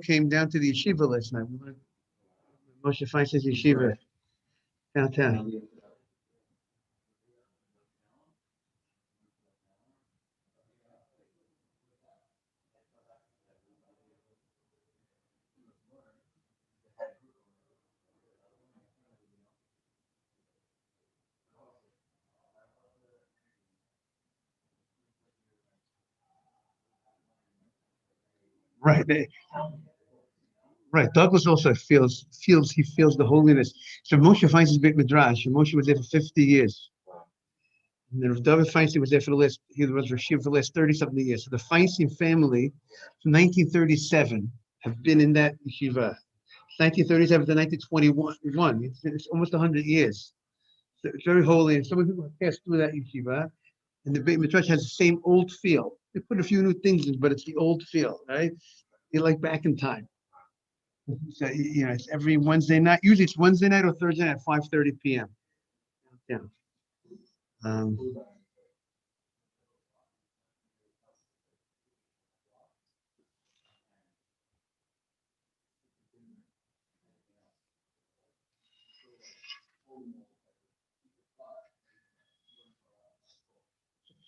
came down to the yeshiva last night. Moshe finds his yeshiva downtown. Right. Right. Douglas also feels the holiness. So Moshe finds his big midrash, and Moshe was there for 50 years. And then David Feinstein was there for the last, he was Rashiv for the last 30 something years. So the Feinstein family from 1937 have been in that yeshiva. 1937 to 1921. It's almost 100 years. So it's very holy. And some people have passed through that yeshiva. And the Beit Midrash has the same old feel. They put a few new things in, but it's the old feel, right? You like back in time. So, it's every Wednesday night. Usually it's Wednesday night or Thursday night at 5:30 p.m. Yeah. Um,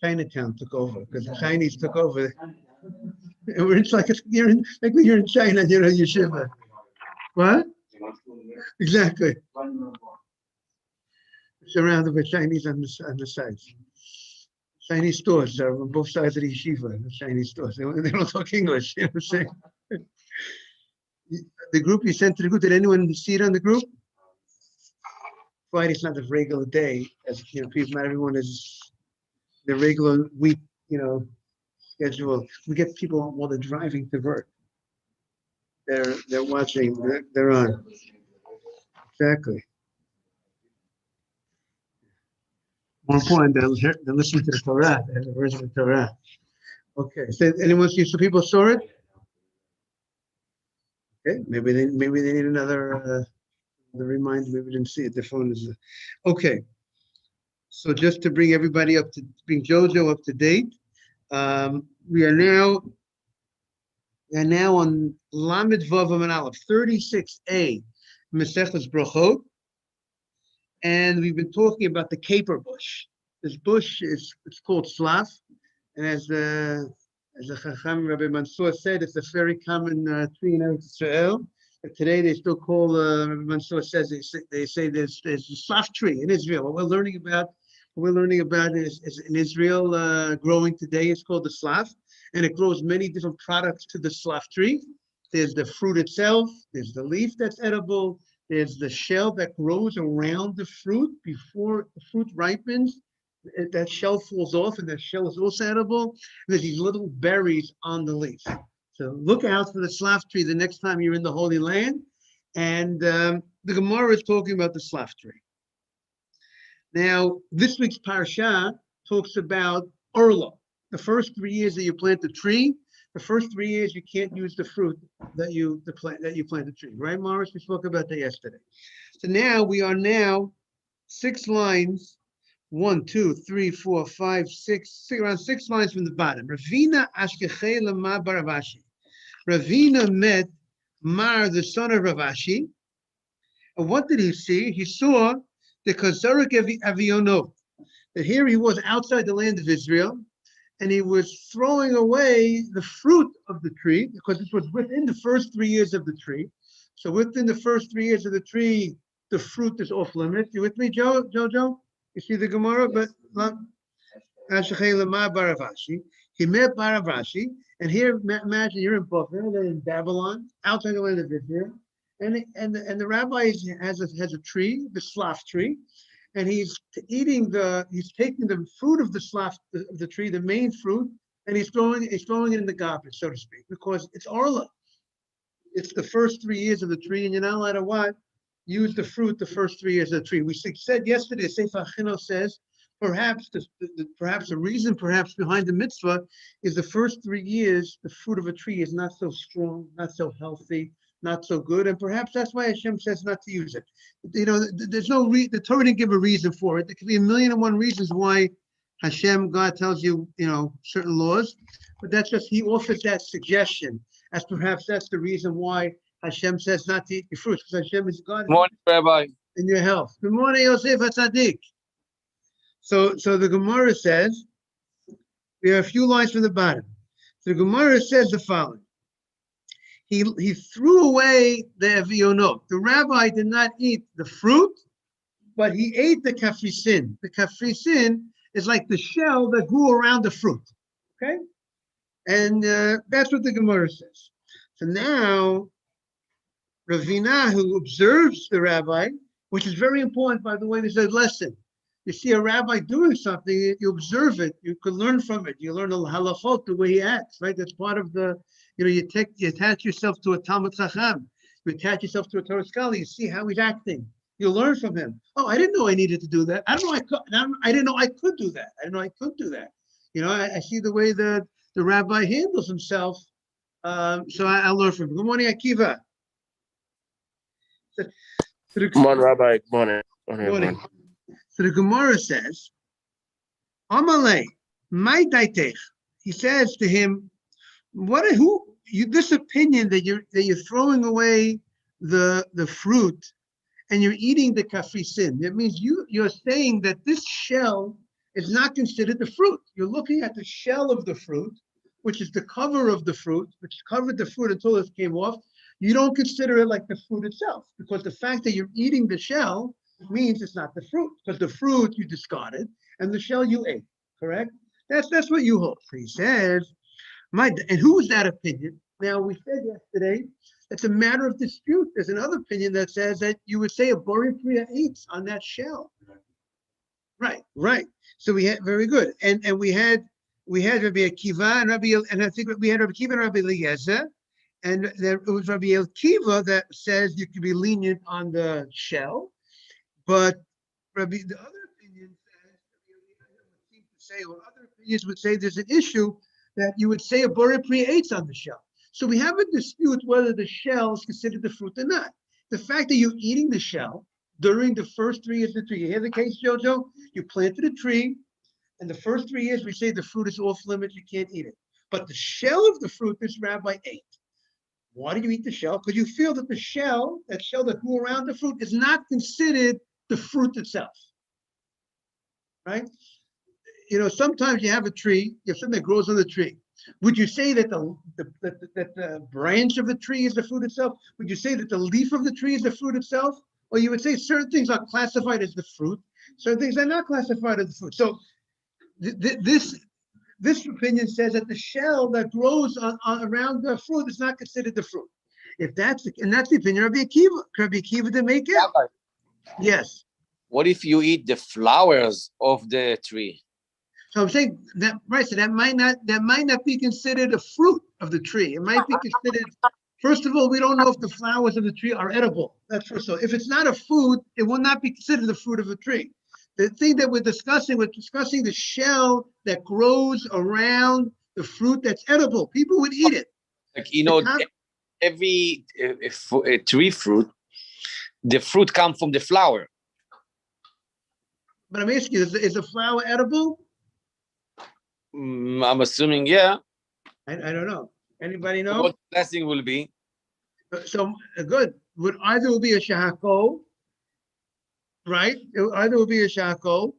Chinatown took over because the Chinese took over. It's like you're in China, you're in yeshiva. What? Exactly. Surrounded by Chinese on the sides. Chinese stores are on both sides of the yeshiva. The Chinese stores. They don't talk English. You know what I'm saying? The group you sent to the group. Did anyone see it on the group? Friday's not the regular day, as people. Not everyone is the regular week. Schedule. We get people while they're driving to work. They're watching. They're on. Exactly. More important than listening to the Torah, the words of the Torah. Okay. So anyone see? So people saw it. Okay. Maybe they need another the reminder. Maybe they didn't see it. The phone is okay. So just to bring everybody bring JoJo up to date. We are now on Lamed Vav and Aleph 36a, Mesechus Brachot, and we've been talking about the caper bush. This bush it's called slav, and as the Chacham Rabbi Mansour said, it's a very common tree in Israel. But today they still call Rabbi Mansour says they say there's a slav tree in Israel. What we're learning about is in Israel growing today. It's called the slav, and it grows many different products to the slav tree. There's the fruit itself. There's the leaf that's edible. There's the shell that grows around the fruit before the fruit ripens. That shell falls off, and that shell is also edible. There's these little berries on the leaf. So look out for the slav tree the next time you're in the Holy Land. And the Gemara is talking about the slav tree. Now, this week's parsha talks about Orla. The first 3 years that you plant the tree, the first 3 years you can't use the fruit that you plant the tree, right, Morris? We spoke about that yesterday. So now we are 6 lines. 1, 2, 3, 4, 5, 6, around 6 lines from the bottom. Ravina Ashkechei Lama Baravashi. Ravina met Mar, the son of Ravashi. And what did he see? He saw the Kazarik Avionot. That here he was outside the land of Israel, and he was throwing away the fruit of the tree, because it was within the first 3 years of the tree. So within the first 3 years of the tree, the fruit is off limits. You with me, Jojo? You see the Gemara, but he met Baravashi, and here imagine you're in Bethel, they're in Babylon, outside the land of Israel, and the rabbi has a tree, the slav tree, and he's taking the fruit of the tree, the main fruit, and he's throwing it in the garbage, so to speak, because it's Orla. It's the first 3 years of the tree, and you're not allowed to what? Use the fruit the first 3 years of the tree. We said yesterday, Sefer Chino says, perhaps the reason behind the mitzvah is the first 3 years, the fruit of a tree is not so strong, not so healthy, not so good, and perhaps that's why Hashem says not to use it. There's no the Torah didn't give a reason for it. There could be a million and one reasons why God tells you, certain laws, but that's just, he offers that suggestion. as perhaps that's the reason why Hashem says not to eat your fruits, because Hashem is God Good morning, Rabbi. in your health. Good morning, Yosef HaTzadik. So the Gemara says, we have a few lines from the bottom. So the Gemara says the following. He threw away the evionot. The rabbi did not eat the fruit, but he ate the kafrisin. The kafrisin is like the shell that grew around the fruit. Okay? And that's what the Gemara says. So now, Ravina, who observes the rabbi, which is very important, by the way, there's a lesson. You see a rabbi doing something, you observe it, you can learn from it. You learn the halachot, the way he acts, right? That's part of the, you attach yourself to a Talmud Chacham. You attach yourself to a Torah scholar, you see how he's acting. You learn from him. Oh, I didn't know I needed to do that. I didn't know I could do that. I didn't know I could do that. You know, I see the way that the rabbi handles himself. So I learn from him. Good morning, Akiva. Good morning, Rabbi. Good morning. Good morning. So the Gemara says, Amalei, my daitech. He says to him, this opinion that you're throwing away the fruit and you're eating the kafrisin. That means you're saying that this shell is not considered the fruit. You're looking at the shell of the fruit, which is the cover of the fruit, which covered the fruit until it came off. You don't consider it like the fruit itself, because the fact that you're eating the shell means it's not the fruit, because the fruit you discarded and the shell you ate, correct? That's what you hold. So he says, and who is that opinion? Now, we said yesterday, it's a matter of dispute. There's another opinion that says that you would say a Bori Priya eats on that shell. Right. So we had, very good. And we had Rabbi Akiva and I think we had Rabbi Akiva and Rabbi Eliezer. And there it was Rabbi Akiva that says you can be lenient on the shell, but the other opinion says, or other opinions would say there's an issue that you would say a Borei Pri eats on the shell. So we have a dispute whether the shell is considered the fruit or not. The fact that you're eating the shell during the first 3 years of the tree, you hear the case, Jojo? You planted a tree, and the first 3 years we say the fruit is off limits, you can't eat it. But the shell of the fruit, this rabbi ate. Why do you eat the shell? Because you feel that the shell, that shell that grew around the fruit, is not considered the fruit itself, right? You know, sometimes you have a tree, you have something that grows on the tree. Would you say that the branch of the tree is the fruit itself? Would you say that the leaf of the tree is the fruit itself? Or you would say certain things are classified as the fruit, certain things are not classified as the fruit. So this opinion says that the shell that grows around the fruit is not considered the fruit. If that's the opinion of Rabbi Akiva. Rabbi Akiva to make it. Rabbi, yes. What if you eat the flowers of the tree? So I'm saying that, right? So that might not be considered a fruit of the tree. It might be considered. First of all, we don't know if the flowers of the tree are edible. That's first of all. If it's not a food, it will not be considered the fruit of a tree. The thing that we're discussing the shell that grows around the fruit that's edible. People would eat it. Like, you know, every tree fruit, the fruit comes from the flower. But I'm asking you, is the flower edible? I'm assuming, yeah. I don't know. Anybody know? What the blessing will be? So good. Would either will be a shahako, right? Either will be a shahako.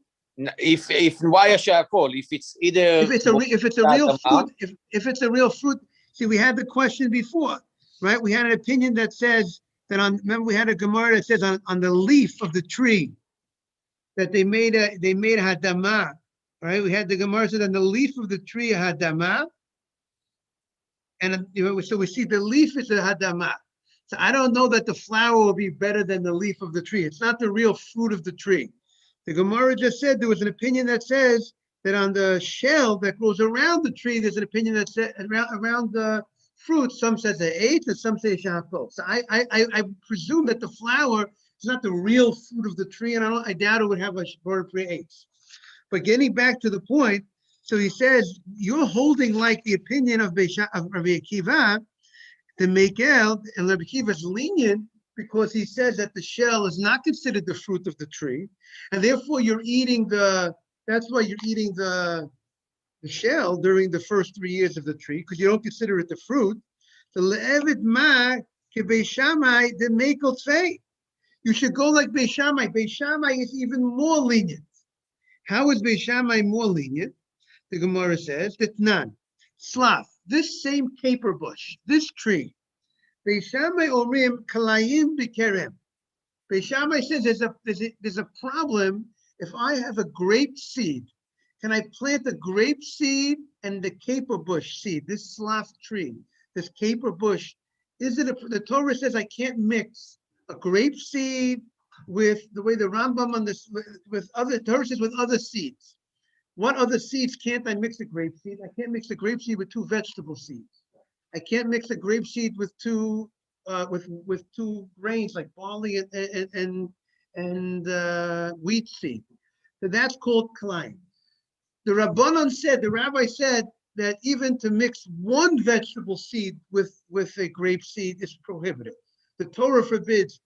If why a shahakol? If it's either if it's a real fruit, if it's a real fruit. See, we had the question before, right? We had an opinion that says that remember we had a Gemara that says on the leaf of the tree that they made a hadamah, right? We had the Gemara said on the leaf of the tree a hadamah. And so we see the leaf is a hadamah. So I don't know that the flower will be better than the leaf of the tree. It's not the real fruit of the tree. The Gemara just said there was an opinion that says that on the shell that grows around the tree, there's an opinion that says around the fruit, some says a eight and some say shahakol. So I presume that the flower is not the real fruit of the tree, and I doubt it would have a bird pre eights. But getting back to the point, so he says, you're holding like the opinion of Rabbi Akiva, the Mekel, and Rabbi Akiva is lenient because he says that the shell is not considered the fruit of the tree, and therefore you're eating that's why you're eating the shell during the first 3 years of the tree, because you don't consider it the fruit. So le'evet ma ke Beis Shammai the mekel tzvei. You should go like Beis Shammai. Beis Shammai is even more lenient. How is Beis Shammai more lenient? The Gemara says that none. Slav, this same caper bush, this tree. Beis Shammai omrim kalayim b'kerem. Beis Shammai says there's a problem if I have a grape seed. Can I plant a grape seed and the caper bush seed, this slav tree, this caper bush? The Torah says I can't mix a grape seed with the way the Rambam on this with other Torah says with other seeds. What other seeds can't I mix a grape seed? I can't mix a grape seed with two vegetable seeds. I can't mix a grape seed with two grains like barley and wheat seed. So that's called kalayim. The rabbi said that even to mix one vegetable seed with a grape seed is prohibited. The Torah forbids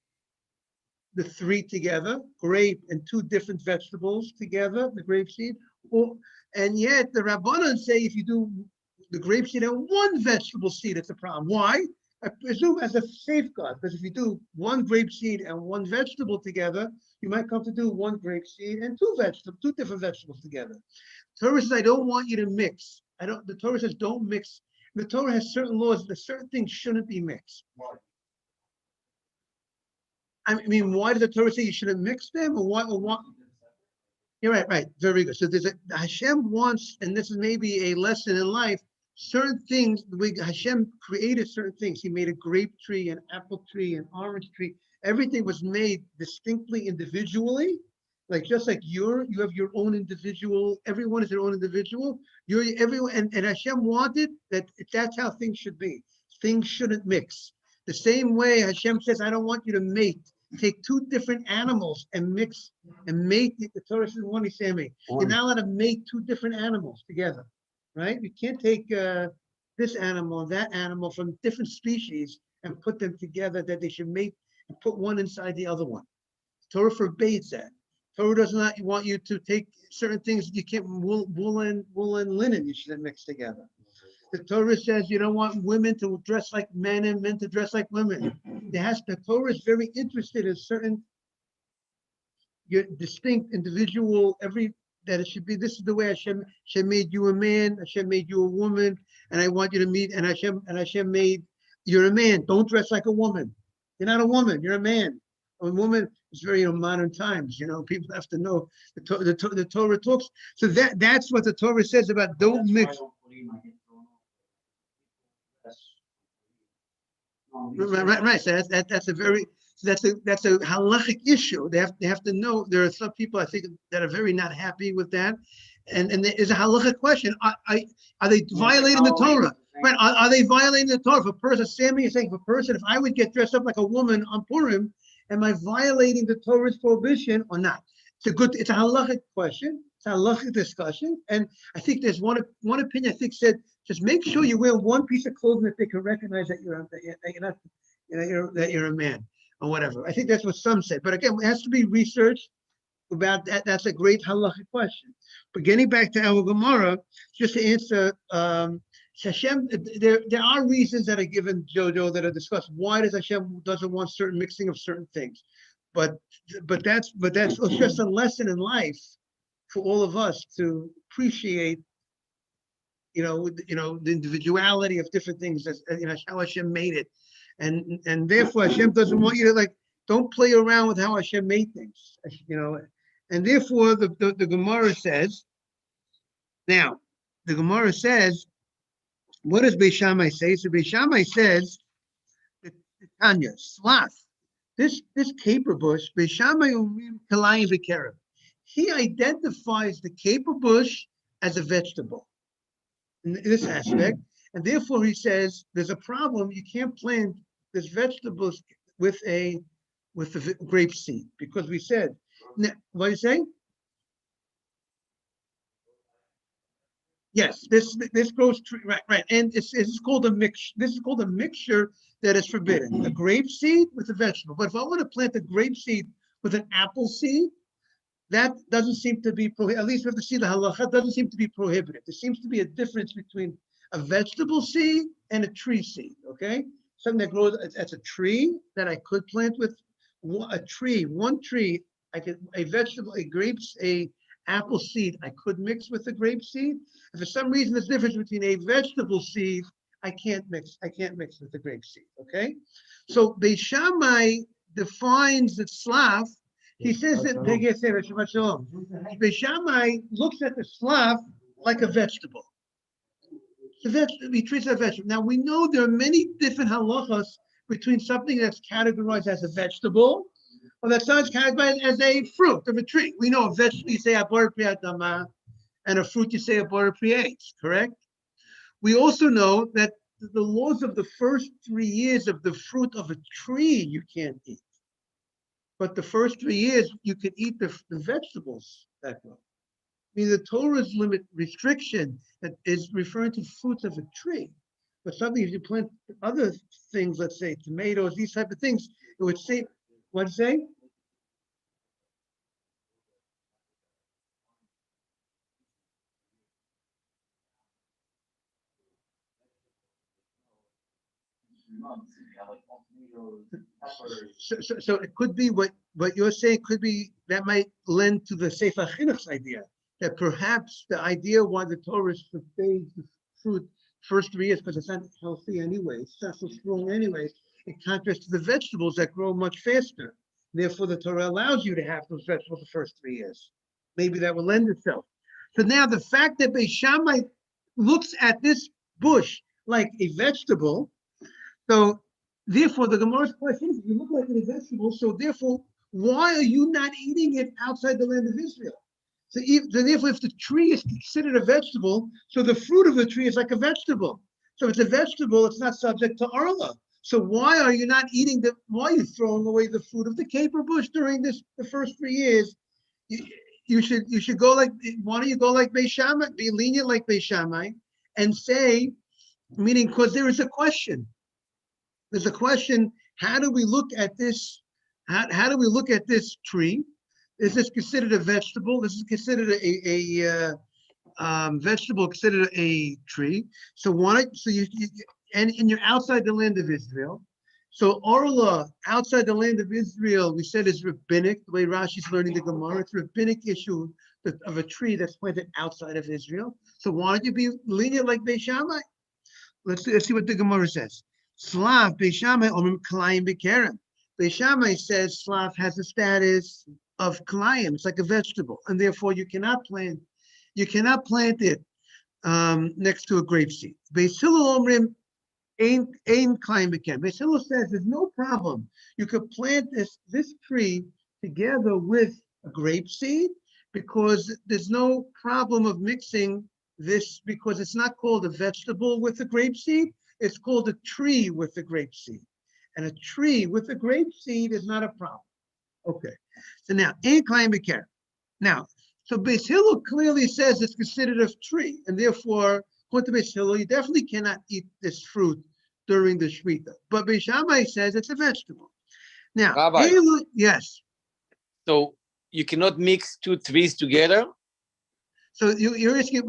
the three together, grape and two different vegetables together, the grape seed. And yet the Rabbanan say if you do the grape seed and one vegetable seed, it's a problem. Why? I presume as a safeguard, because if you do one grape seed and one vegetable together, you might come to do one grape seed and two different vegetables together. The Torah says, I don't want you to mix. The Torah says don't mix. The Torah has certain laws that certain things shouldn't be mixed. Why? I mean, why does the Torah say you shouldn't mix them? Or why? You're right. Very good. So Hashem wants, and this is maybe a lesson in life, certain things, the way Hashem created certain things. He made a grape tree, an apple tree, an orange tree. Everything was made distinctly individually. Like just like you have your own individual, everyone is their own individual. Everyone, and Hashem wanted that's how things should be. Things shouldn't mix. The same way Hashem says, I don't want you to take two different animals and mix and mate. The Torah says one isemi. You're not allowed to mate two different animals together, right? You can't take this animal and that animal from different species and put them together, that they should mate and put one inside the other one. The Torah forbids that. Torah does not want you to take certain things. You can't wool and linen. You shouldn't mix together. The Torah says you don't want women to dress like men and men to dress like women. The Torah is very interested in certain distinct individual. That it should be. This is the way Hashem made you a man. Hashem made you a woman, and I want you to meet. And Hashem made you're a man. Don't dress like a woman. You're not a woman. You're a man. A woman is very modern times. People have to know the Torah talks. So that's what the Torah says about don't mix. Right. So that's a halachic issue. They have to know. There are some people I think that are very not happy with that, and there's a halachic question. Are they violating the Torah? Right? Are they violating the Torah? If a person, Sammy is saying, if I would get dressed up like a woman on Purim, am I violating the Torah's prohibition or not? It's a halachic question. It's a halachic discussion, and I think there's one opinion I think said just make sure you wear one piece of clothing that they can recognize that you're a man or whatever. I think that's what some said, but again, it has to be researched about that. That's a great halachic question. But getting back to our Gemara, just to answer, Hashem, there are reasons that are given, Jojo, that are discussed. Why does Hashem doesn't want certain mixing of certain things? But that's just a lesson in life for all of us to appreciate, the individuality of different things, as how Hashem made it, and therefore Hashem doesn't want you to don't play around with how Hashem made things, and therefore the Gemara says. Now, the Gemara says, what does Beis Shammai say? So Beis Shammai says, Tanya, slav, this caper bush, Beis Shammai kalayim v'kerem. He identifies the caper bush as a vegetable in this aspect, and therefore he says there's a problem. You can't plant this vegetables with the grape seed, because we said, what are you saying? Yes, this grows tree, right, and it's called a mix. This is called a mixture that is forbidden. A grape seed with a vegetable. But if I want to plant a grape seed with an apple seed, that doesn't seem to be prohibited. At least we have to see the halacha. Doesn't seem to be prohibited. There seems to be a difference between a vegetable seed and a tree seed, okay? Something that grows, that's a tree that I could plant with one tree, I could, a vegetable, a grapes, a apple seed, I could mix with the grape seed. If for some reason there's a difference between a vegetable seed, I can't mix with the grape seed, okay? So Beis Shammai defines the slav. He says that Beis Shammai looks at the slav like a vegetable. He treats it as a vegetable. Now we know there are many different halachas between something that's categorized as a vegetable or that's categorized as a fruit of a tree. We know a vegetable you say abor pri adama, and a fruit you say abor pri eitz, correct? We also know that the laws of the first 3 years of the fruit of a tree you can't eat. But the first 3 years you can eat the vegetables that grow. I mean, the Torah's restriction that is referring to fruits of a tree. But something, if you plant other things, let's say tomatoes, these type of things, it would say, what'd you say? So it could be what you're saying could be, that might lend to the Sefer Chinuch's idea, that perhaps the idea why the Torah forbids the fruit first 3 years, because it's not healthy anyway, it's not so strong anyway, in contrast to the vegetables that grow much faster. Therefore, the Torah allows you to have those vegetables the first 3 years. Maybe that will lend itself. So now the fact that Beis Shammai looks at this bush like a vegetable, so therefore the Gemara's question is, you look like a vegetable, so therefore, why are you not eating it outside the land of Israel? So therefore, if the tree is considered a vegetable, so the fruit of the tree is like a vegetable. So if it's a vegetable, it's not subject to arla. So why are you not eating why are you throwing away the fruit of the caper bush during the first 3 years? You should go like, why don't you go like Beis Shammai, be lenient like Beis Shammai, and say, meaning, because there is a question. There's a question, how do we look at this? How do we look at this tree? Is this considered a vegetable? This is considered a vegetable, considered a tree. So and you're outside the land of Israel. So Orla, outside the land of Israel, we said is rabbinic, the way Rashi's learning the Gemara. It's a rabbinic issue of a tree that's planted outside of Israel. So why don't you be lenient like Beis Shammai? Let's see what the Gemara says. Slav, Beis Shammai, omrim klayim b'kerem. Beis Shammai says slav has the status of klayim. It's like a vegetable, and therefore you cannot plant it next to a grape seed. Beis Hillel omrim ein klayim b'kerem. Beis Hillel says there's no problem. You could plant this tree together with a grape seed because there's no problem of mixing this, because it's not called a vegetable with a grape seed. It's called a tree with the grape seed. And a tree with the grape seed is not a problem. Okay. So now, now, so Beis Hillel clearly says it's considered a tree. And therefore, according to Beis Hillel, you definitely cannot eat this fruit during the Shemitah. But Beis Shammai says it's a vegetable. Now, Rabbi, yes. So you cannot mix 2 trees together? So you're asking,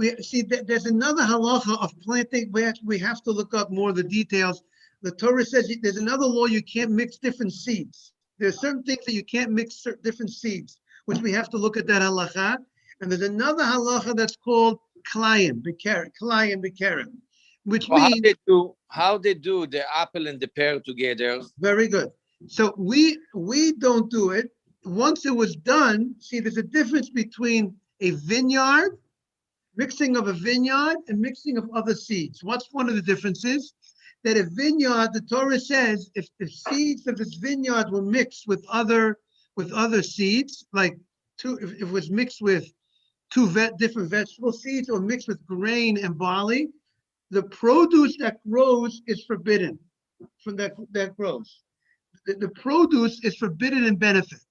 there's another halacha of planting. We have to look up more of the details. The Torah says there's another law, you can't mix different seeds. There's certain things that you can't mix different seeds, which we have to look at that halacha. And there's another halacha that's called klayim b'kerem, which means how they do the apple and the pear together. Very good. So we don't do it. Once it was done, see, there's a difference between a vineyard, mixing of a vineyard, and mixing of other seeds. What's one of the differences? That a vineyard, the Torah says, if the seeds of this vineyard were mixed with other seeds, like if it was mixed with different vegetable seeds or mixed with grain and barley, the produce that grows is forbidden from that grows. The produce is forbidden in benefit.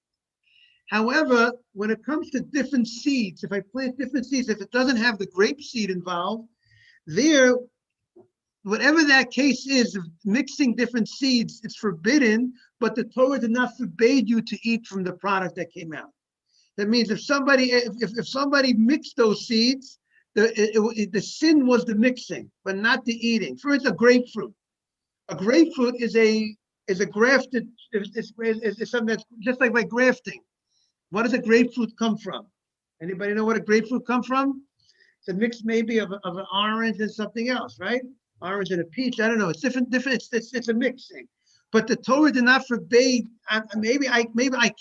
However, when it comes to different seeds, if I plant different seeds, if it doesn't have the grape seed involved, whatever that case is, of mixing different seeds, it's forbidden, but the Torah did not forbade you to eat from the product that came out. That means if somebody mixed those seeds, The sin was the mixing, but not the eating. For instance, a grapefruit. A grapefruit is a grafted, is something that's just like grafting. What does a grapefruit come from? Anybody know what a grapefruit come from? It's a mix maybe of an orange and something else, right? Orange and a peach. I don't know. It's different. It's a mixing. But the Torah did not forbade. Maybe I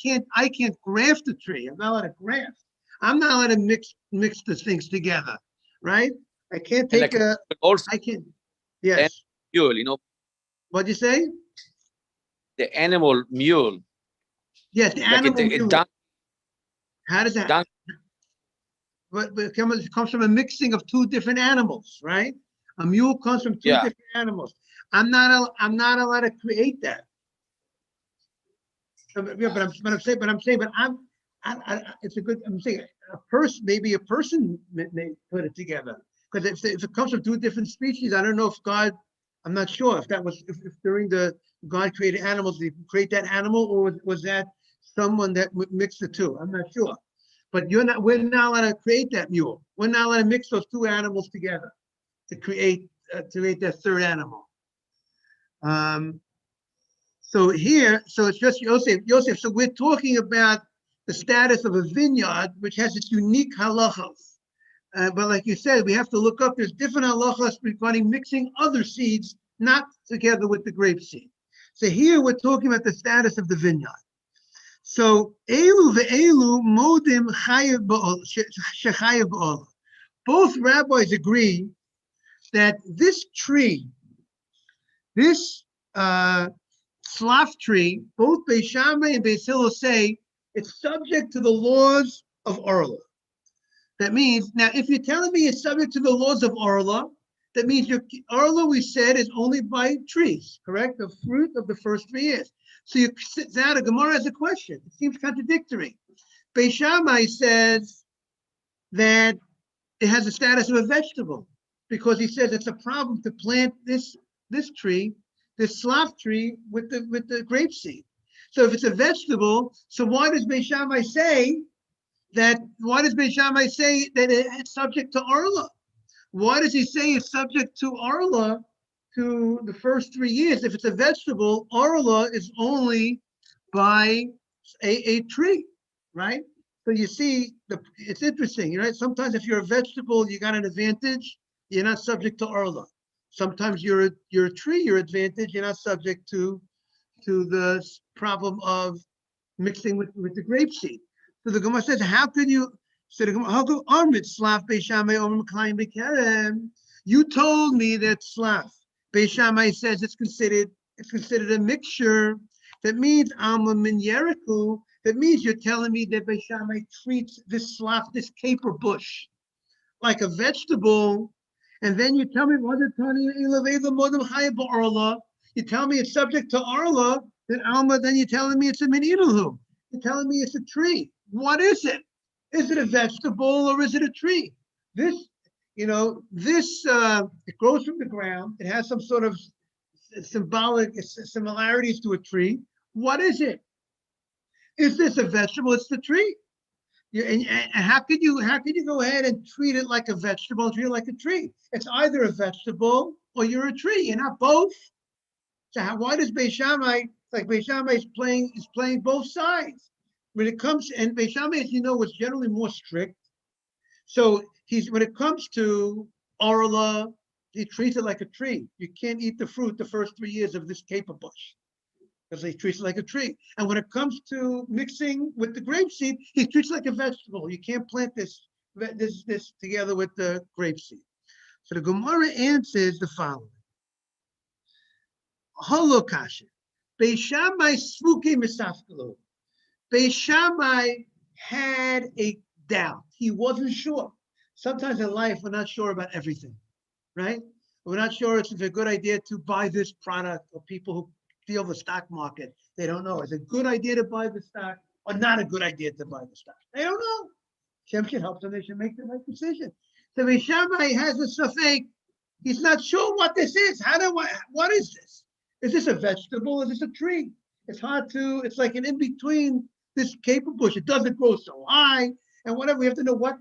can't graft a tree. I'm not allowed to graft. I'm not allowed to mix the things together, right? I can't take like also I can. Yes. mule, What'd you say? the animal mule. Yes, the Like animal mule. How does that? Dunk. But it comes from a mixing of two different animals, right? A mule comes from two different animals. I'm not allowed to create that. Yeah, it's a good. I'm saying maybe a person may put it together, because if it comes from two different species, I don't know if God. I'm not sure if that was if during the God created animals, did he create that animal, or was that someone that mixed the two? I'm not sure. But we're not allowed to create that mule. We're not allowed to mix those two animals together to create that third animal. So it's just Yosef. So we're talking about the status of a vineyard, which has its unique halachos. But like you said, we have to look up. There's different halachos regarding mixing other seeds, not together with the grape seed. So here we're talking about the status of the vineyard. So elu ve'elu modim chayev ba'olah. Both rabbis agree that this tree, this slaf tree, both Beis Shammai and Beis Hillel say it's subject to the laws of Orla. That means, now if you're telling me it's subject to the laws of Orla, that means Orla, we said, is only by trees, correct? The fruit of the first 3 years. So now the Gemara has a question. It seems contradictory. Beis Shammai says that it has the status of a vegetable, because he says it's a problem to plant this tree, this slaf tree, with the grape seed. So if it's a vegetable, so why does Beis Shammai say that? Why does Beis Shammai say that it's subject to Orla? Why does he say it's subject to Orla to the first 3 years? If it's a vegetable, Orla is only by a tree, right? So you see, it's interesting, right? Sometimes if you're a vegetable, you got an advantage. You're not subject to Orla. Sometimes you're a tree, you're advantage. You're not subject to the problem of mixing with the grape seed. So the Gemara says, how could you? So the Gemara, how could Armit slaf Beis Shammai over Mekayim Bekerem? You told me that slaf. Beis Shammai says it's considered a mixture. That means Alma Min Yeriku. That means you're telling me that Beis Shammai treats this slaf, this caper bush, like a vegetable, and then you tell me you tell me it's subject to Arla, then Alma, then you're telling me it's a Minilahu. You're telling me it's a tree. What is it? Is it a vegetable or is it a tree? This it grows from the ground. It has some sort of symbolic similarities to a tree. What is it? Is this a vegetable? It's the tree. And how could you go ahead and treat it like a vegetable, treat it like a tree? It's either a vegetable or you're a tree. You're not both. So why does Beis Shammai, like Beis Shammai is playing both sides? When it comes, and Beis Shammai, as you know, was generally more strict. So when it comes to Orla, he treats it like a tree. You can't eat the fruit the first 3 years of this caper bush, because he treats it like a tree. And when it comes to mixing with the grapeseed, he treats it like a vegetable. You can't plant this together with the grapeseed. So the Gemara answers the following. Holokasha. Beis Shammai svuke misafkalo. Beis Shammai had a doubt. He wasn't sure. Sometimes in life, we're not sure about everything, right? We're not sure it's a good idea to buy this product, or people who deal the stock market, they don't know. Is it a good idea to buy the stock or not a good idea to buy the stock? They don't know. Shem should help them. They should make the right decision. So Beis Shammai has a safek. He's not sure what this is. What is this? Is this a vegetable? Is this a tree? It's hard to, it's like an in-between this caper bush. It doesn't grow so high. and whatever. We have to know what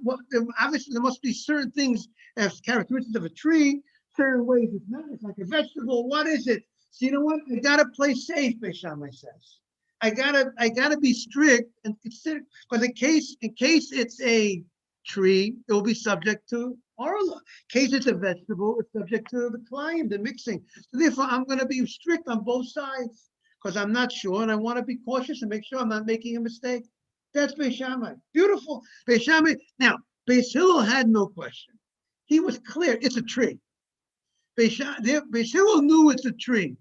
obviously there must be certain things as characteristics of a tree, certain ways it's not. It's like a vegetable. What is it? So you know what? I gotta play safe, Beis Shammai says. I gotta be strict and consider, because in case it's a tree, it will be subject to oral law. In case it's a vegetable, it's subject to the climb, the mixing. So therefore, I'm going to be strict on both sides because I'm not sure and I want to be cautious and make sure I'm not making a mistake. That's Beis Shammai. Beautiful. Beis Shammai. Now, Beis Hillel had no question. He was clear. It's a tree. Beis Hillel knew it's a tree.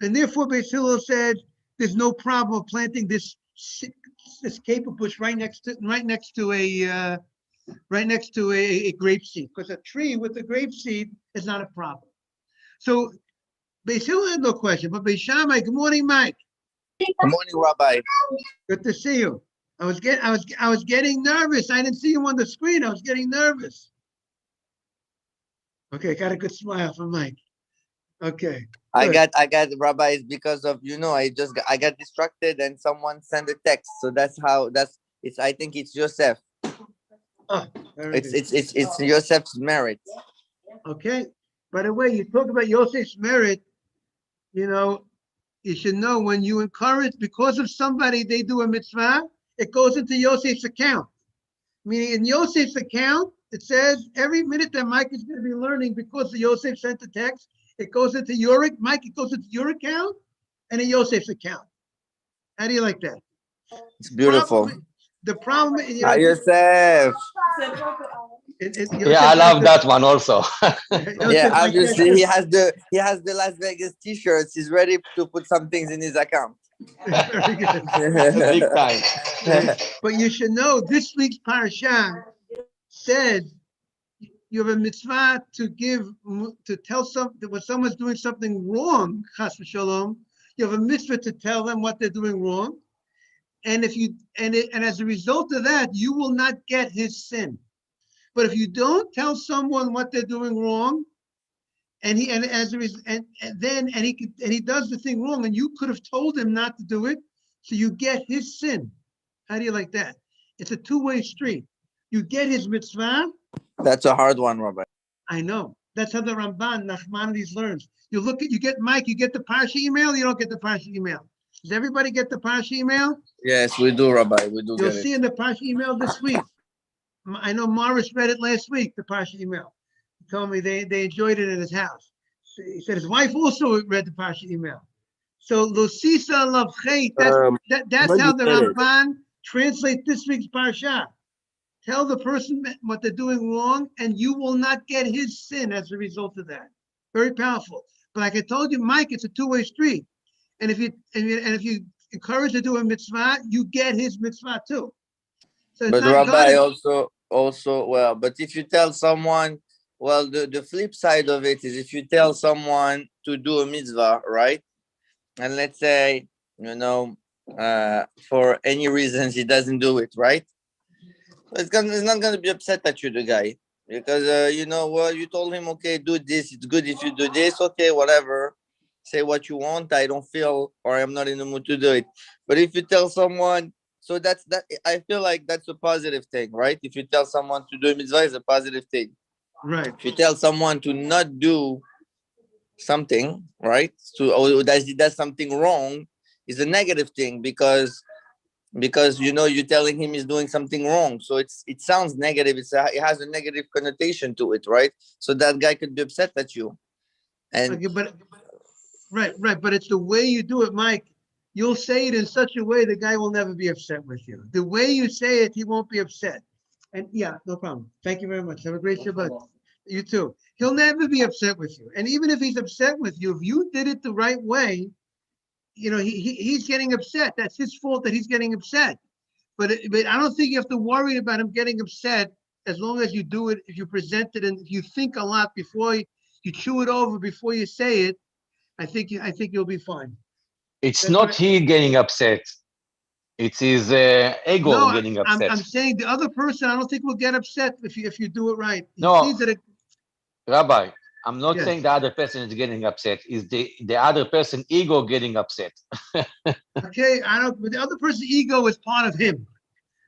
And therefore, Beis Hillel said, there's no problem of planting this caper bush right next to a grape seed, because a tree with a grape seed is not a problem. So Beis Hillel had no question, but Beis Shammai, good morning, Mike. Good morning, Rabbi. Good to see you. I was getting nervous. I didn't see you on the screen. I was getting nervous. Okay, got a good smile from Mike. Okay. I got rabbis because of I got distracted and someone sent a text. So that's I think it's Joseph. Oh, it's Joseph's merit. Okay. By the way, you talk about Yosef's merit, you should know when you encourage, because of somebody, they do a mitzvah, it goes into Yosef's account. Meaning in Yosef's account, it says every minute that Mike is going to be learning because the Yosef sent the text, it goes into your, Mike, it goes into your account and in Yosef's account. How do you like that? It's beautiful. The problem is, Yosef. Yeah, I love that one also. Yeah, obviously he has the Las Vegas t-shirts. He's ready to put some things in his account. Very good. Big time. But you should know this week's parasha says you have a mitzvah to tell something when someone's doing something wrong, chas v'shalom. You have a mitzvah to tell them what they're doing wrong, and as a result of that, you will not get his sin. But if you don't tell someone what they're doing wrong, and he does the thing wrong, and you could have told him not to do it, so you get his sin. How do you like that? It's a two-way street. You get his mitzvah. That's a hard one, Rabbi. I know. That's how the Ramban, Nachmanides learns. You get Mike, you get the Parsha email, you don't get the Parsha email. Does everybody get the Parsha email? Yes, we do, Rabbi. We do. You'll see in the Parsha email this week. I know Morris read it last week, the Parsha email. He told me they enjoyed it in his house. He said his wife also read the Parsha email. So Losisa Lavchet, that's how the Ramban translates this week's Parsha. Tell the person what they're doing wrong, and you will not get his sin as a result of that. Very powerful. But like I told you, Mike, it's a two-way street. And if you encourage to do a mitzvah, you get his mitzvah too. So but Rabbi also well, but if you tell someone, well, the flip side of it is if you tell someone to do a mitzvah, right? And let's say, for any reasons he doesn't do it, right? It's not going to be upset at you, the guy, because, you told him, okay, do this. It's good if you do this. Okay, whatever. Say what you want. I don't feel, or I'm not in the mood to do it. But if you tell someone, so that I feel like that's a positive thing, right? If you tell someone to do a mitzvah, it's a positive thing. Right. If you tell someone to not do something, right? Or does something wrong, is a negative thing because you're telling him he's doing something wrong. So it sounds negative. It has a negative connotation to it, right? So that guy could be upset at you. And okay, but but it's the way you do it, Mike. You'll say it in such a way the guy will never be upset with you. The way you say it, he won't be upset. And yeah, no problem. Thank you very much. Have a great Shabbat. You too. He'll never be upset with you. And even if he's upset with you, if you did it the right way, he's getting upset. That's his fault that he's getting upset. But I don't think you have to worry about him getting upset as long as you do it, if you present it and if you think a lot before you chew it over before you say it. I think you'll be fine. It's that's not right. He getting upset. It's his ego getting upset. I'm saying the other person, I don't think will get upset if you do it right. He sees that Rabbi, I'm not saying the other person is getting upset. Is the other person ego getting upset? Okay, but the other person's ego is part of him.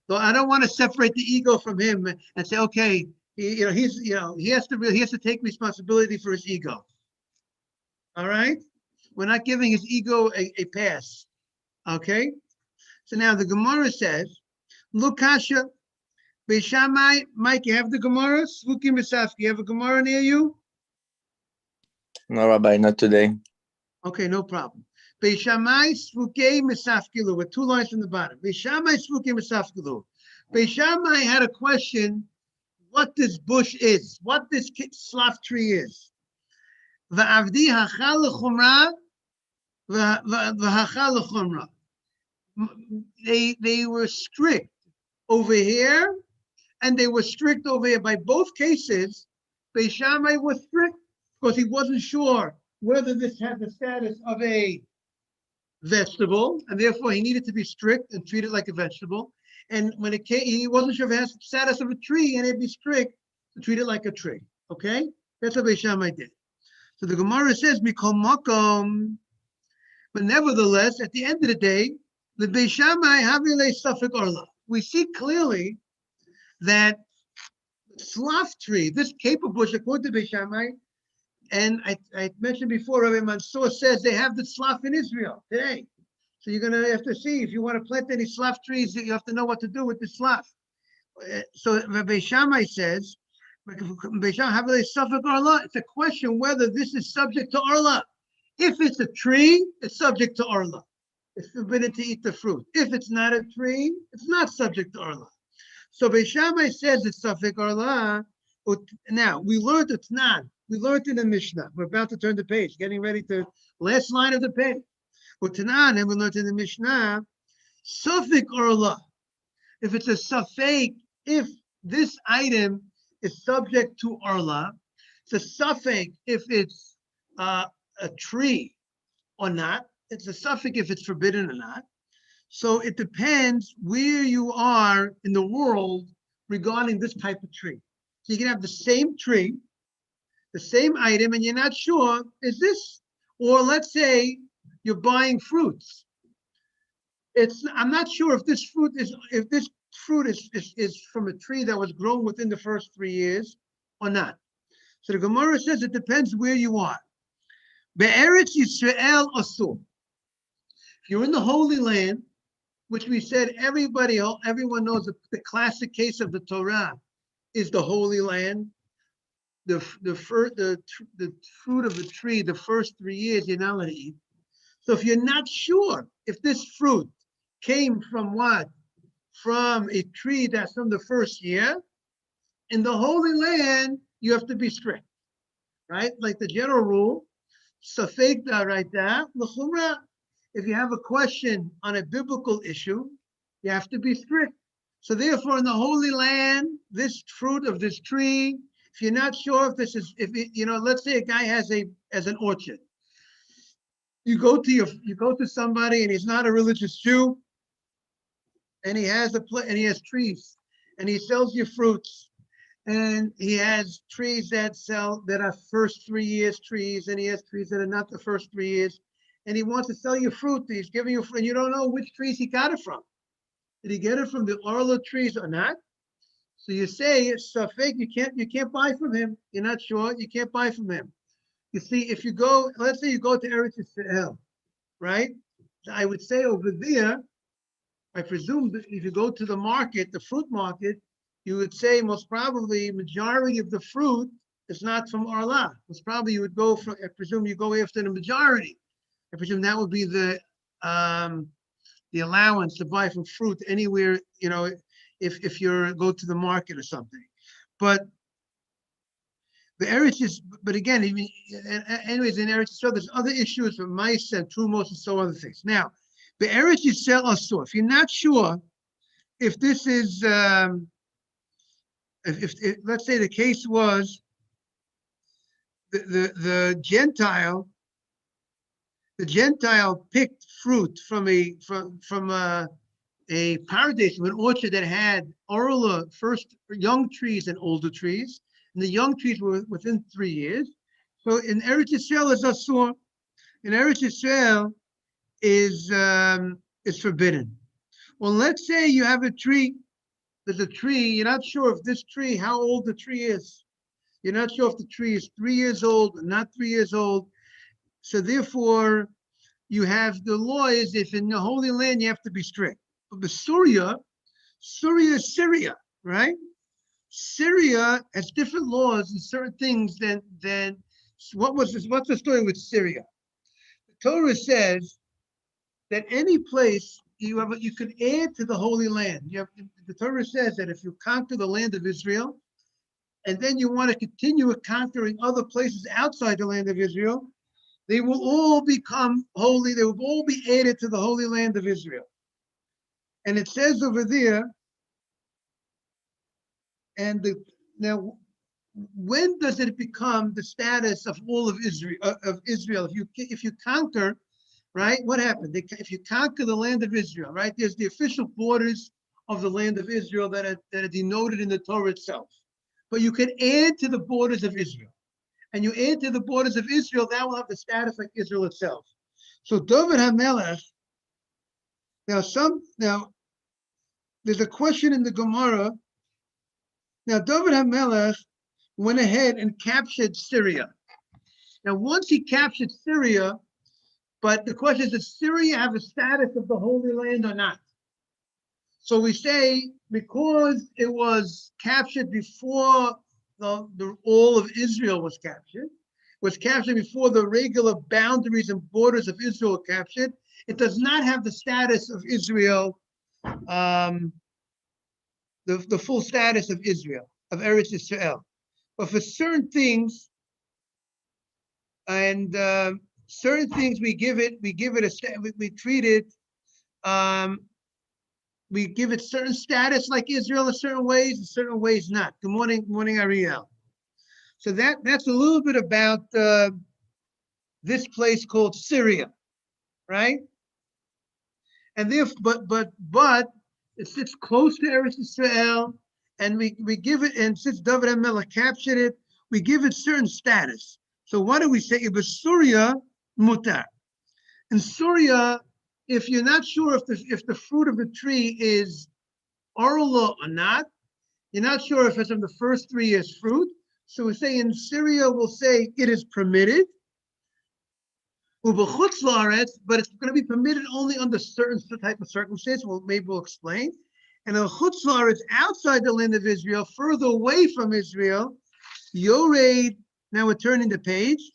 So I don't want to separate the ego from him and say, okay, he has to take responsibility for his ego. All right, we're not giving his ego a pass. Okay, so now the Gemara says, Lukasha, Beishamai, Mike, you have the Gemara? Svuki Misafki, you have a Gemara near you? No, Rabbi, not today. Okay, no problem. Beishamai Svuke Misafkilu, with 2 lines from the bottom. Beishamai Svuke Misafkilu. Beishamai had a question what this bush is, what this slaf tree is. Va'avdi hachal l'chumra, v'hachal l'chumra. They were strict over here, and they were strict over here. By both cases, Beis Shammai was strict because he wasn't sure whether this had the status of a vegetable, and therefore he needed to be strict and treat it like a vegetable. And when it came, he wasn't sure if it has the status of a tree, and he'd be strict to treat it like a tree. Okay, that's what Beis Shammai did. So the Gemara says, "Mikol makom," but nevertheless, at the end of the day, the Beis Shammai havile safek orla. We see clearly that slaf tree, this caper bush, according to Beis Shammai, and I mentioned before, Rabbi Mansour says they have the slaf in Israel today. So you're going to have to see, if you want to plant any slaf trees, you have to know what to do with the slaf. So Rabbi Shammai says, it's a question whether this is subject to Arla. If it's a tree, it's subject to Arla. It's forbidden to eat the fruit. If it's not a tree, it's not subject to Arla. So Beis Shammai says it's subject to Arla. Now, we learned it's not. We learned in the Mishnah. We're about to turn the page, getting ready to last line of the page. Utanan, and we learned in the Mishnah, Sufik Arla. If it's a Sufik, if this item is subject to Arla, it's a Sufik if it's a tree or not. It's a Sufik if it's forbidden or not. So it depends where you are in the world regarding this type of tree. So you can have the same tree, the same item, and you're not sure, is this, or let's say you're buying fruits. I'm not sure if this fruit is from a tree that was grown within the first 3 years or not. So the Gemara says it depends where you are. Be'eretz Yisrael asur. If you're in the Holy Land, which we said everyone knows the classic case of the Torah is the Holy Land. The fruit of the tree, the first 3 years, you're not allowed to eat. So if you're not sure if this fruit came from what? From a tree that's from the first year, in the Holy Land, you have to be strict, right? Like the general rule, safek da'araita, l'chumra. If you have a question on a biblical issue, you have to be strict. So therefore, in the Holy Land, this fruit of this tree, if you're not sure if this is, let's say a guy has an orchard. You go to somebody and he's not a religious Jew, and he has trees, and he sells you fruits, and he has trees that are first 3 years trees, and he has trees that are not the first 3 years, and he wants to sell you fruit. He's giving you, and you don't know which trees he got it from. Did he get it from the Orla trees or not? So you say it's safek. You can't buy from him. You're not sure. You can't buy from him. You see, if you go, let's say you go to Eretz Yisrael, right? I would say over there, I presume that if you go to the market, the fruit market, you would say most probably majority of the fruit is not from Arla. Most probably you would go from, I presume you go after the majority. I presume that would be the allowance to buy from fruit anywhere, if you go to the market or something. But the Eretz is, but again, anyways, in Eretz Yisrael, there's other issues with mice and trumos and so other things. Now, the Eretz Yisrael asur. If you're not sure if this is, if let's say the case was the Gentile picked fruit from a paradise, an orchard that had Orla, first young trees and older trees, and the young trees were within 3 years. So in Eretz Yisrael is asur. In Eretz Yisrael is forbidden. Well, let's say you have a tree there's a tree, you're not sure if this tree, how old the tree is. You're not sure if the tree is 3 years old or not 3 years old. So therefore, you have the law is if in the Holy Land, you have to be strict. But the Syria is Syria, right? Syria has different laws and certain things than what's the story with Syria? The Torah says that any place you could add to the Holy Land. The Torah says that if you conquer the land of Israel, and then you want to continue conquering other places outside the land of Israel, they will all become holy. They will all be added to the Holy Land of Israel. And it says over there, now, when does it become the status of all of Israel? If you conquer, right? What happened? If you conquer the land of Israel, right? There's the official borders of the land of Israel that are denoted in the Torah itself. But you can add to the borders of Israel. And you add to the borders of Israel, that will have the status like Israel itself. So David HaMelech, now there's a question in the Gemara. Now David HaMelech went ahead and captured Syria. Now once he captured Syria, but the question is, does Syria have a status of the Holy Land or not? So we say, because it was captured before all of Israel was captured before the regular boundaries and borders of Israel were captured, it does not have the status of Israel, the full status of Israel, of Eretz Israel. But for certain things, and certain things we give it we give it certain status like Israel in certain ways not. Good morning, Ariel. So that's a little bit about this place called Syria, right? And but it sits close to Eretz Israel, and we give it, and since David HaMelech captured it, we give it certain status. So what do we say? It was Syria mutar. In Syria, if you're not sure if the fruit of the tree is orla or not, you're not sure if it's from the first 3 years fruit. So we say in Syria, we'll say it is permitted. But it's going to be permitted only under certain type of circumstance. Maybe we'll explain. And a chutz la'aretz outside the land of Israel, further away from Israel, yored. Now we're turning the page.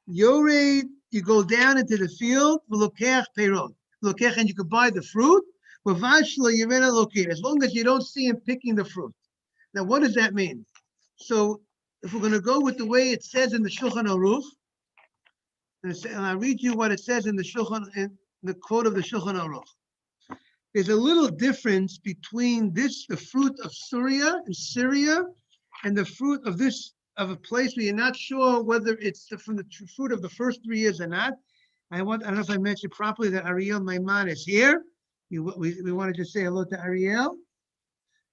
Yored, you go down into the field. V'lokech peirot. Lokech, and you can buy the fruit. As long as you don't see him picking the fruit. Now, what does that mean? So, if we're going to go with the way it says in the Shulchan Aruch, and I'll read you what it says in the quote of the Shulchan Aruch. There's a little difference between the fruit of Syria, and the fruit of a place where you're not sure whether it's from the fruit of the first 3 years or not. I don't know if I mentioned properly that Ariel Maiman is here. We wanted to say hello to Ariel.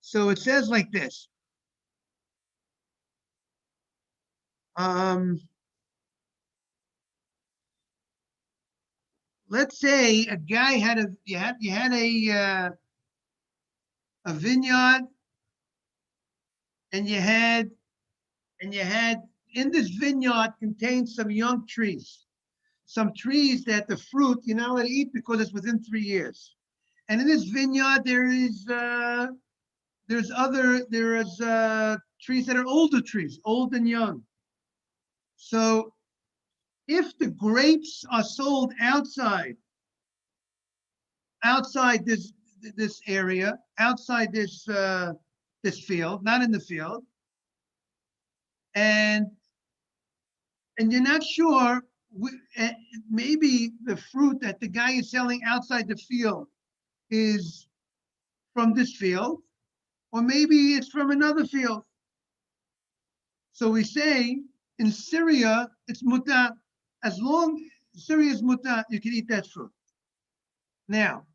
So it says like this. Let's say a guy had a vineyard, and you had in this vineyard contained some young trees. Some trees that the fruit you're not allowed to eat because it's within 3 years. And in this vineyard, there's trees that are older trees, old and young. So if the grapes are sold outside this area, outside this field, not in the field, and you're not sure, maybe the fruit that the guy is selling outside the field is from this field, or maybe it's from another field. So we say in Syria, it's mutar. As long as Syria is mutar, you can eat that fruit. Now,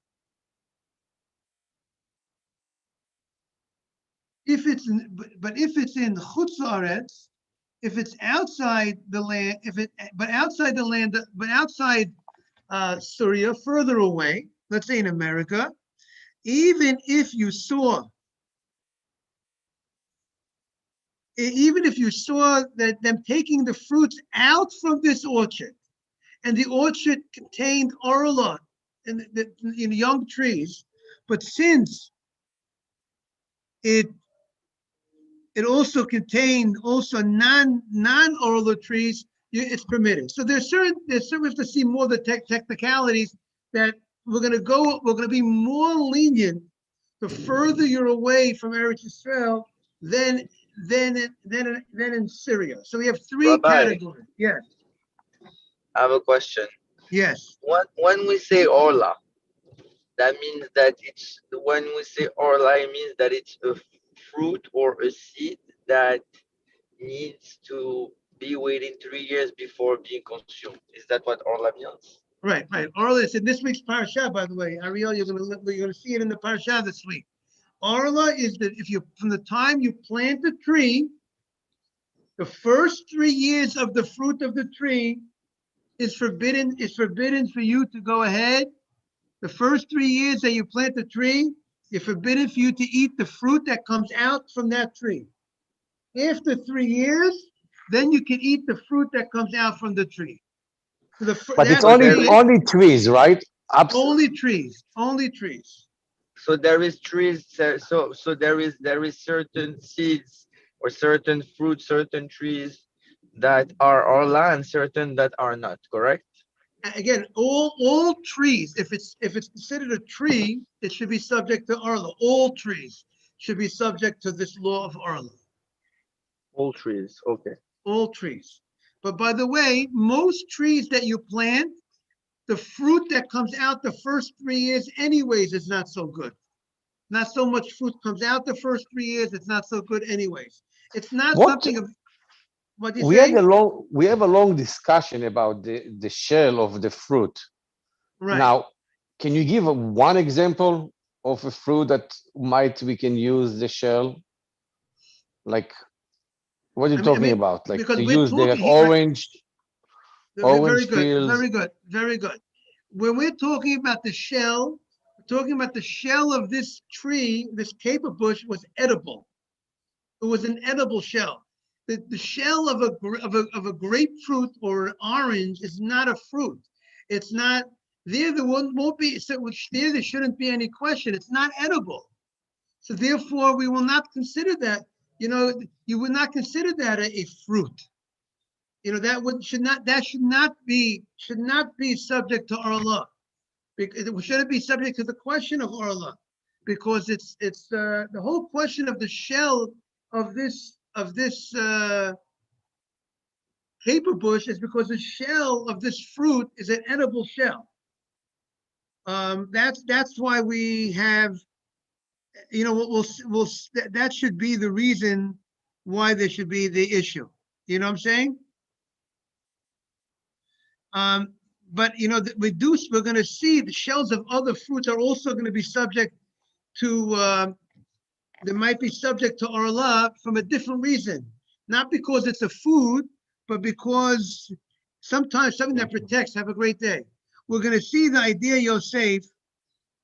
if it's in chutz la'aretz, if it's outside the land, but outside Syria, further away, let's say in America, even if you saw even if you saw that them taking the fruits out from this orchard, and the orchard contained orla in young trees, but since it also contained also non-orla trees, it's permitted. So there's certain we have to see more of the technicalities that we're going to be more lenient the further you're away from Eretz Yisrael than in Syria. So we have three Rabbi, categories. Yes. I have a question. Yes. When we say orla, that means that it's when we say orla, it means that it's a fruit or a seed that needs to be waiting 3 years before being consumed. Is that what orla means? Right. Orla is in this week's parasha, by the way. Ariel, you're gonna see it in the parasha this week. Orla is that if you from the time you plant the tree, the first 3 years of the fruit of the tree is forbidden for you to go ahead. The first 3 years that you plant the tree, it's forbidden for you to eat the fruit that comes out from that tree. After 3 years, then you can eat the fruit that comes out from the tree. So but it's only trees, right? Only trees. So there is trees. So there is certain seeds or certain fruits, certain trees that are orla and certain that are not. Correct? Again, all trees. If it's considered a tree, it should be subject to orla. All trees should be subject to this law of orla. All trees. Okay. All trees. But by the way, most trees that you plant, the fruit that comes out the first 3 years anyways is not so good. Not so much fruit comes out the first 3 years, it's not so good anyways. It's not something of what you say? We have a long discussion about the shell of the fruit. Right. Now, can you give one example of a fruit that we can use the shell? Like, what are you talking about? Like to use the orange peels? Very good. When we're talking about the shell, we're talking about the shell of this tree, this caper bush was edible. It was an edible shell. The shell of a grapefruit or an orange is not a fruit. It's not there. There won't be. So which there shouldn't be any question. It's not edible. So therefore, we will not consider that. You would not consider that a fruit. That should not be subject to orla. It shouldn't be subject to the question of orla, because it's the whole question of the shell of this caper bush is because the shell of this fruit is an edible shell. That's why we have, that should be the reason why there should be the issue. You know what I'm saying? But we're going to see the shells of other fruits are also going to be subject to. They might be subject to orla from a different reason, not because it's a food, but because sometimes something that protects. Have a great day. We're going to see the idea, Yosef,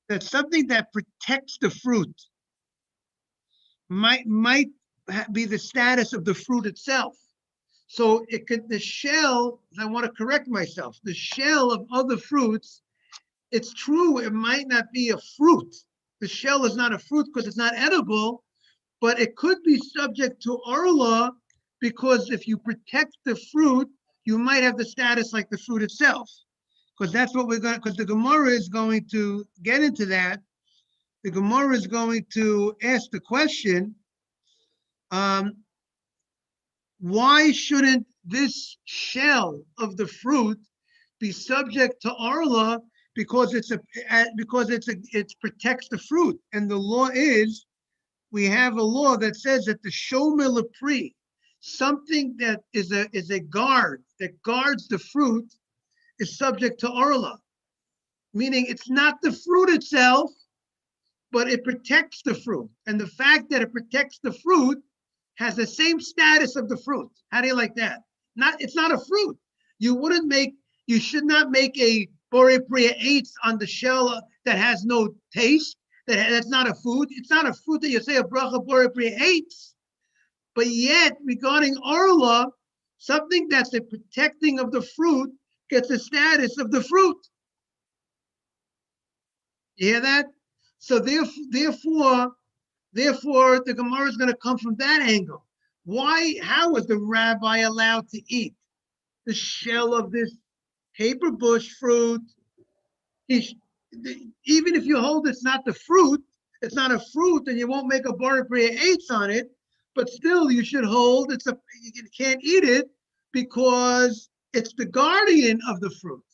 that something that protects the fruit might be the status of the fruit itself. So the shell, I want to correct myself, the shell of other fruits, it's true, it might not be a fruit. The shell is not a fruit because it's not edible, but it could be subject to orla because if you protect the fruit, you might have the status like the fruit itself. Because that's what because the Gemara is going to get into that. The Gemara is going to ask the question, why shouldn't this shell of the fruit be subject to orla because it protects the fruit? And the law is, we have a law that says that the shomer lepri, something that is a guard that guards the fruit, is subject to orla, meaning it's not the fruit itself, but it protects the fruit. And the fact that it protects the fruit has the same status of the fruit. How do you like that? It's not a fruit. You should not make a borei priya eitz on the shell that has no taste. That's not a food. It's not a fruit that you say a bracha borei priya eitz. But yet, regarding Orla, something that's the protecting of the fruit gets the status of the fruit. You hear that? So therefore, the Gemara is going to come from that angle. Why? How was the rabbi allowed to eat the shell of this caper bush fruit? Even if you hold it's not the fruit, it's not a fruit, and you won't make a bar priya eights on it. But still, you should hold you can't eat it because it's the guardian of the fruit,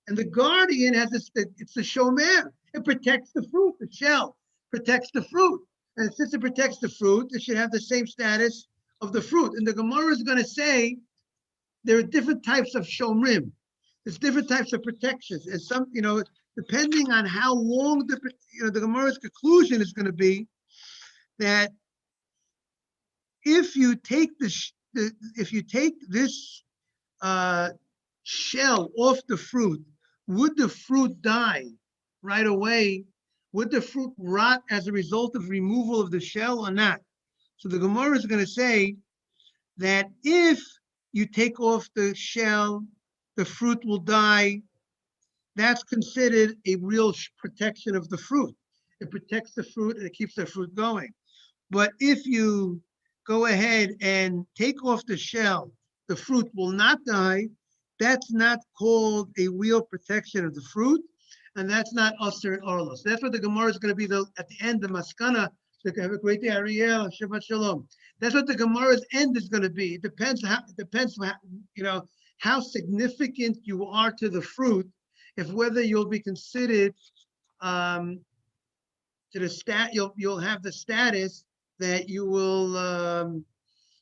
and the guardian it's the shomer. It protects the fruit. The shell protects the fruit, and since it protects the fruit, it should have the same status of the fruit. And the Gemara is going to say there are different types of shomrim. There's different types of protections, and some, depending on how long the Gemara's conclusion is going to be that if you take this shell off the fruit, would the fruit die right away? Would the fruit rot as a result of removal of the shell or not? So the Gemara is going to say that if you take off the shell, the fruit will die. That's considered a real protection of the fruit. It protects the fruit and it keeps the fruit going. But if you go ahead and take off the shell, the fruit will not die. That's not called a real protection of the fruit, and that's not Aser and Orla. So that's what the Gemara is going to be at the end, the Maskana. So have a great day, Ariel. Shabbat Shalom. That's what the Gemara's end is going to be. It depends how significant you are to the fruit, if whether you'll be considered to the you'll have the status that you will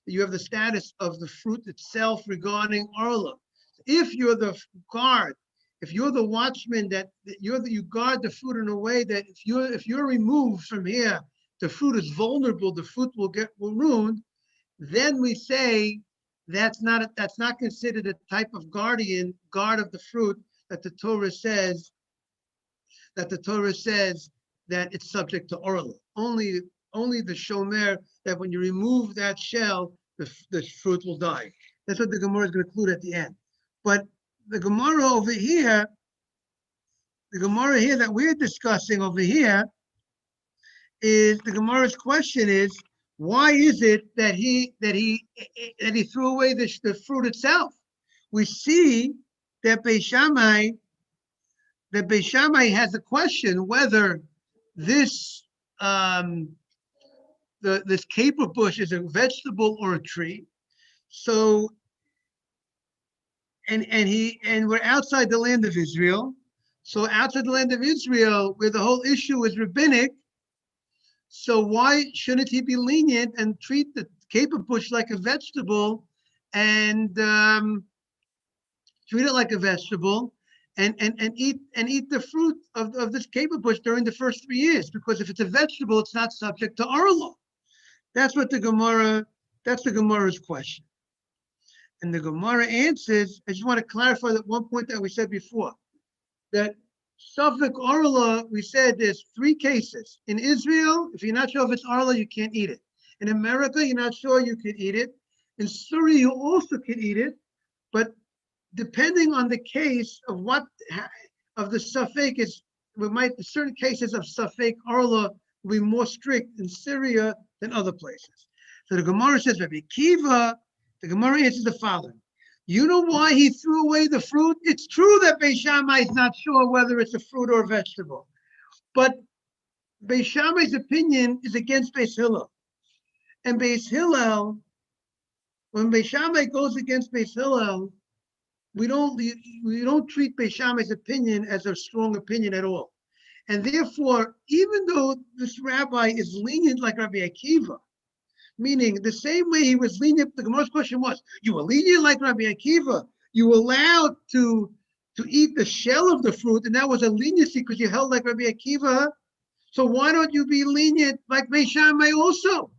you have the status of the fruit itself regarding Orla. If you're the guard, if you're the watchman, you guard the fruit in a way that if you're removed from here, the fruit is vulnerable, the fruit will ruined, then we say that's not considered a type of guard of the fruit that the Torah says that it's subject to Orla. Only the shomer, that when you remove that shell, the fruit will die. That's what the Gemara is going to conclude at the end. But the Gemara over here, that we're discussing over here, is the Gemara's question is, why is it that he threw away the fruit itself? We see that Beis Shammai has a question whether this this caper bush is a vegetable or a tree. So and we're outside the land of Israel. So outside the land of Israel, where the whole issue is rabbinic, so why shouldn't he be lenient and treat the caper bush like a vegetable and treat it like a vegetable and eat the fruit of this caper bush during the first 3 years? Because if it's a vegetable, it's not subject to Orla. That's the Gemara's question. And the Gemara answers, I just want to clarify that one point that we said before, that Suffolk Orla, we said there's 3 cases. In Israel, if you're not sure if it's Orla, you can't eat it. In America, you're not sure, you can eat it. In Syria, you also can eat it, but depending on the case of the Suffolk certain cases of Suffolk Orla will be more strict in Syria than other places. So the Gemara says, Rabbi Kiva, the Gemara answers the following. You know why he threw away the fruit? It's true that Beis Shammai is not sure whether it's a fruit or a vegetable, but Beis Shammai's opinion is against Beis Hillel. And Beis Hillel, when Beis Shammai goes against Beis Hillel, we don't treat Beis Shammai's opinion as a strong opinion at all. And therefore, even though this rabbi is lenient like Rabbi Akiva, meaning the same way he was lenient, the Gemara's question was, you were lenient like Rabbi Akiva, you were allowed to eat the shell of the fruit, and that was a leniency because you held like Rabbi Akiva. So why don't you be lenient like Beis Shammai also,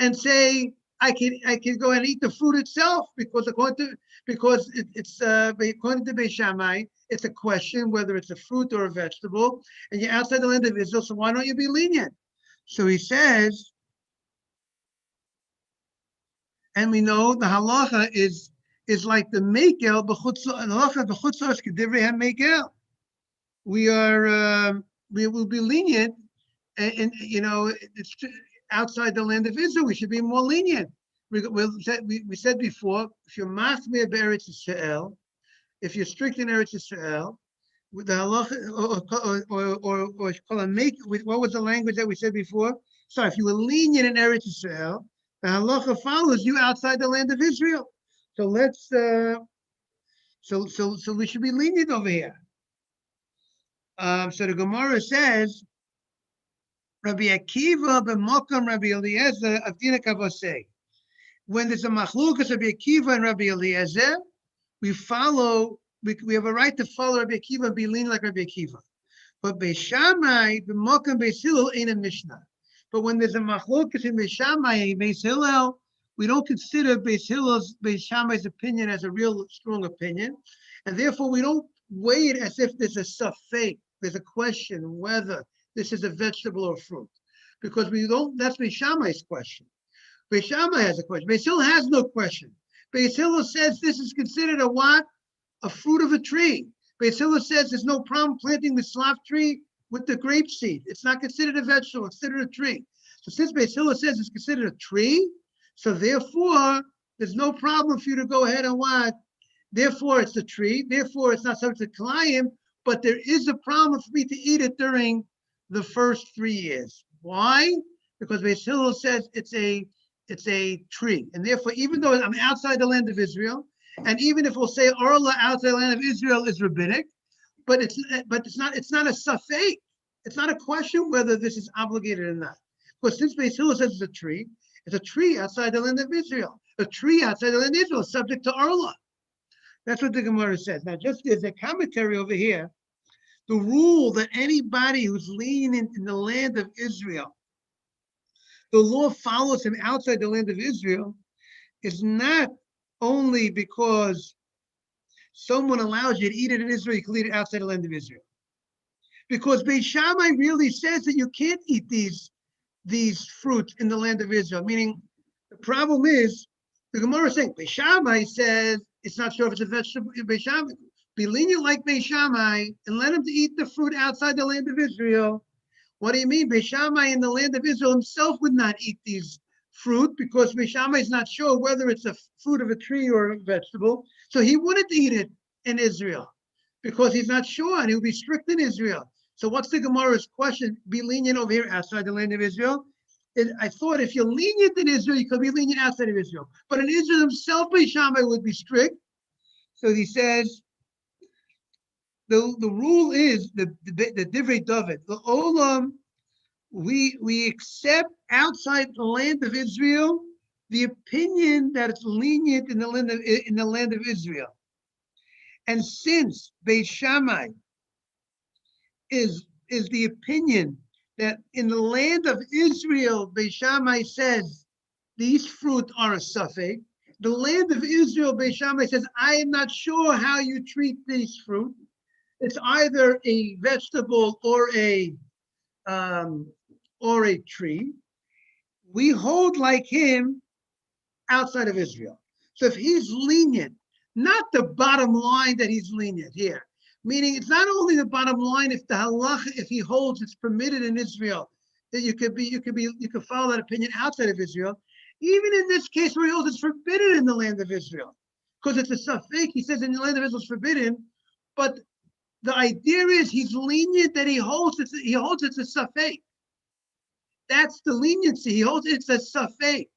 and say I can go and eat the fruit itself because according to Beis Shammai, it's a question whether it's a fruit or a vegetable, and you're outside the land of Israel. So why don't you be lenient? So he says, And we know the halacha is like the mekel halacha b'chutzos k'divrei ha-mekel. We will be lenient, and it's outside the land of Israel. We should be more lenient. We said before, if you're machmir be'eretz Yisrael, if you're strict in Eretz Yisrael, with the halacha or call a make. What was the language that we said before? Sorry, if you were lenient in Eretz Yisrael, the halacha follows you outside the land of Israel. So let's so we should be lenient over here. So the Gemara says, Rabbi Akiva b'mokam Rabbi Eliezer avdina kavosei. When there's a machlukas Rabbi Akiva and Rabbi Eliezer, we follow. We have a right to follow Rabbi Akiva and be lenient like Rabbi Akiva. But Beis Shammai b'mokam Beis Hillel ain't a Mishnah. But when there's a machlokas in Beis Shammai and Beis Hillel, we don't consider Beis Shammai's opinion as a real strong opinion, and therefore we don't weigh it as if there's a safek, there's a question whether this is a vegetable or fruit, because we don't. That's Beis Shammai's question. Beis Shammai has a question. Beis Hillel has no question. Beis Hillel says this is considered a what? A fruit of a tree. Beis Hillel says there's no problem planting the slav tree with the grape seed. It's not considered a vegetable, it's considered a tree. So since Beis Hillel says it's considered a tree, so therefore, there's no problem for you to go ahead and what? Therefore, it's a tree. Therefore, it's not subject to kalayim, but there is a problem for me to eat it during the first 3 years. Why? Because Beis Hillel says it's a tree. And therefore, even though I'm outside the land of Israel, and even if we'll say Orla outside the land of Israel is rabbinic, but it's not a safek. It's not a question whether this is obligated or not. Because since Beis Hillel says it's a tree outside the land of Israel. A tree outside the land of Israel is subject to Orla. That's what the Gemara says. Now, just as a commentary over here, the rule that anybody who's lenient in the land of Israel, the law follows him outside the land of Israel, is not only because someone allows you to eat it in Israel, you can eat it outside the land of Israel. Because Beis Shammai really says that you can't eat these fruits in the land of Israel. Meaning, the problem is, the Gemara is saying, Beis Shammai says, it's not sure if it's a vegetable. Beis Shammai, be lenient like Beis Shammai and let him to eat the fruit outside the land of Israel. What do you mean? Beis Shammai in the land of Israel himself would not eat these fruit because Beis Shammai is not sure whether it's a fruit of a tree or a vegetable. So he wouldn't eat it in Israel because he's not sure and he would be strict in Israel. So what's the Gemara's question? Be lenient over here outside the land of Israel. And I thought if you're lenient in Israel, you could be lenient outside of Israel. But in Israel himself, Beis Shammai would be strict. So he says, the rule is the Divrei David, the Olam, we accept outside the land of Israel the opinion that it's lenient in the land of Israel. And since Beis Shammai is the opinion that in the land of Israel, Beis Shammai says these fruit are a safek. The land of Israel, Beis Shammai says, I am not sure how you treat these fruit. It's either a vegetable or a tree. We hold like him outside of Israel. So if he's lenient, not the bottom line that he's lenient here, meaning it's not only the bottom line if the halacha, if he holds it's permitted in Israel, that you could follow that opinion outside of Israel. Even in this case where he holds it's forbidden in the land of Israel, because it's a safek, he says in the land of Israel it's forbidden, but the idea is he's lenient that he holds it's a safek. That's the leniency. He holds it's a safek.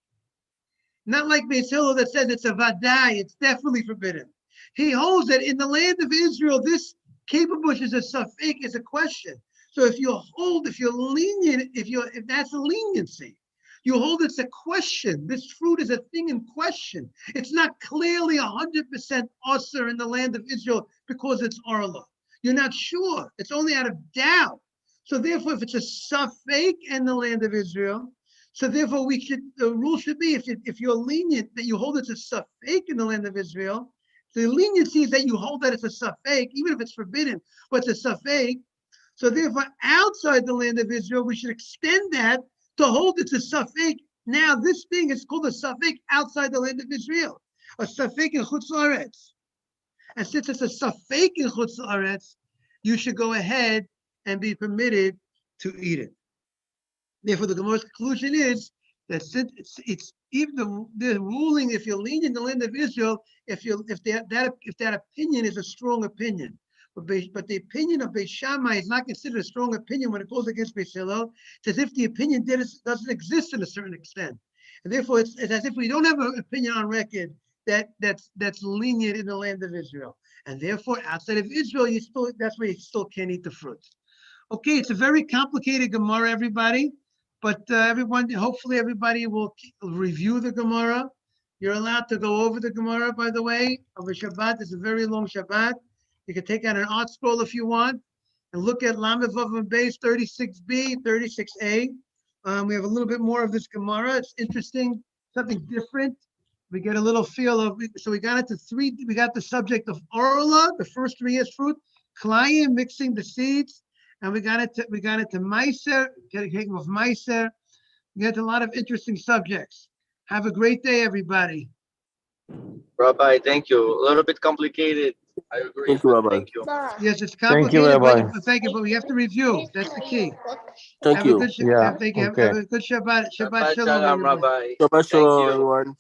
Not like Beis Hillel that says it's a vadai, it's definitely forbidden. He holds that in the land of Israel, this caper bush is a safek, is a question. So if you're lenient, if that's a leniency, you hold it's a question. This fruit is a thing in question. It's not clearly 100% osir in the land of Israel because it's Arla. You're not sure. It's only out of doubt. So therefore, if it's a safek in the land of Israel, so therefore the rule should be if you're lenient that you hold it's a safek in the land of Israel, the leniency is that you hold that it's a safek, even if it's forbidden, but it's a safek. So therefore, outside the land of Israel, we should extend that to hold it's a safek Now this thing is called a safek outside the land of Israel, a safek in Chutz La'aretz. And since it's a safek in Chutz La'aretz, you should go ahead and be permitted to eat it. Therefore, the Gemara's conclusion is that since it's even the ruling, if you're leaning in the land of Israel, if that opinion is a strong opinion, but the opinion of Beis Shammai is not considered a strong opinion when it goes against Beis Hillel. It's as if the opinion doesn't exist to a certain extent, and therefore it's as if we don't have an opinion on record that's lenient in the land of Israel, and therefore outside of Israel, that's where you still can't eat the fruit. Okay, it's a very complicated Gemara, everybody. But hopefully everybody will review the Gemara. You're allowed to go over the Gemara, by the way, of a Shabbat. It's a very long Shabbat. You can take out an art scroll if you want and look at Lamed Vav and Beis 36b, 36a. We have a little bit more of this Gemara. It's interesting, something different. We get a little feel of, so we got into three, we got the subject of Orla, the first 3 years fruit, Klayim, mixing the seeds. And we got into Meiser, taking of Meiser. We got a lot of interesting subjects. Have a great day, everybody. Rabbi, thank you. A little bit complicated. I agree. Thank you, Rabbi. Thank you. Yes, it's Thank you, complicated, Rabbi. thank you, but we have to review. That's the key. Thank Have a you. good, Yeah, thank you. okay. Have a good Shabbat. Shabbat Shabbat shalom, Shalom, everybody. Rabbi. Shabbat Thank shalom, you. everyone.